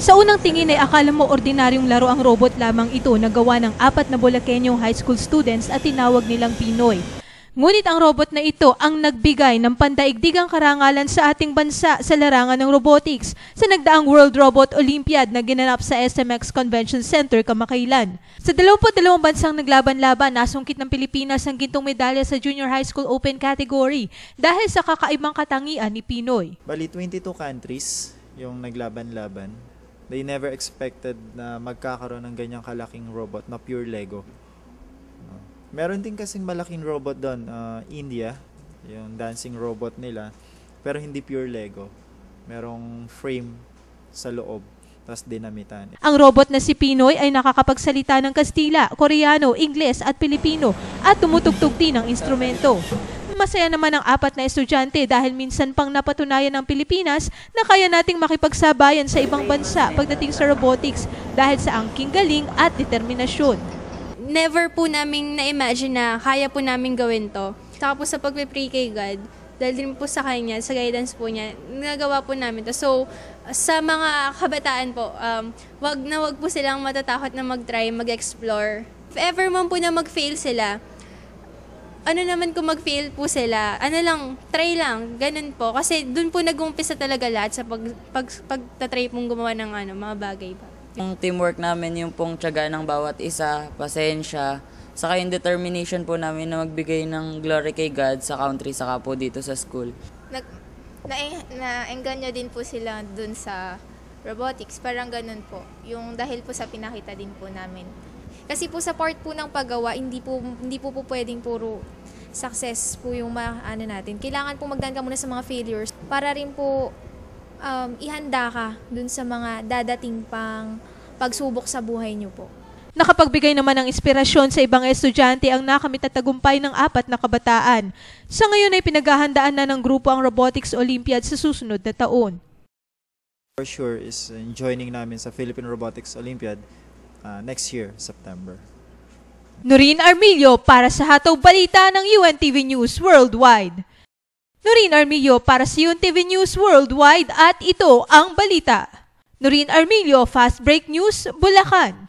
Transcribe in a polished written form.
Sa unang tingin ay akala mo ordinaryong laro ang robot lamang ito na gawa ng 4 na Bulakenyong high school students at tinawag nilang Pinoy. Ngunit ang robot na ito ang nagbigay ng pandaigdigang karangalan sa ating bansa sa larangan ng robotics sa nagdaang World Robot Olympiad na ginanap sa SMX Convention Center kamakailan. Sa 22 bansang naglaban-laban, nasungkit ng Pilipinas ang gintong medalya sa Junior High School Open category dahil sa kakaibang katangian ni Pinoy. Bali 22 countries yung naglaban-laban. They never expected na magkakaroon ng ganyang kalaking robot na pure Lego. Meron din kasing malaking robot doon, India, yung dancing robot nila, pero hindi pure Lego. Merong frame sa loob, tapos dinamitan. Ang robot na si Pinoy ay nakakapagsalita ng Kastila, Koreano, Ingles at Pilipino at tumutugtog din ng instrumento. Masaya naman ang 4 na estudyante dahil minsan pang napatunayan ng Pilipinas na kaya nating makipagsabayan sa ibang bansa pagdating sa robotics dahil sa angking galing at determinasyon. Never po namin na-imagine na kaya po namin gawin to. Saka po sa pagpe-pray kay God, dahil din po sa kanya, sa guidance po niya, nagawa po namin to. So, sa mga kabataan po, wag po silang matatakot na mag-try, mag-explore. If ever man po na mag-fail sila, ano naman kung mag-fail po sila, try lang, ganun po. Kasi dun po nag-umpisa talaga lahat sa pagtatry pong gumawa ng mga bagay pa. Yung teamwork namin, yung pong tiyaga ng bawat isa, pasensya, saka yung determination po namin na magbigay ng glory kay God sa country, saka po dito sa school. Na-engganyo din po sila dun sa robotics, parang ganun po. Yung dahil po sa pinakita din po namin. Kasi po sa part po ng paggawa, hindi po pwedeng puro success po yung natin. Kailangan po magdaan ka muna sa mga failures para rin po ihanda ka dun sa mga dadating pang pagsubok sa buhay niyo po. Nakapagbigay naman ng inspirasyon sa ibang estudyante ang nakamit at tagumpay ng 4 na kabataan. Sa ngayon ay pinaghahandaan na ng grupo ang Robotics Olympiad sa susunod na taon. For sure is joining namin sa Philippine Robotics Olympiad next year, September. Noreen Armillo para sa Hataw Balita ng UNTV News Worldwide. Noreen Armillo para sa UNTV News Worldwide at ito ang balita. Noreen Armillo, Fast Break News, Bulacan.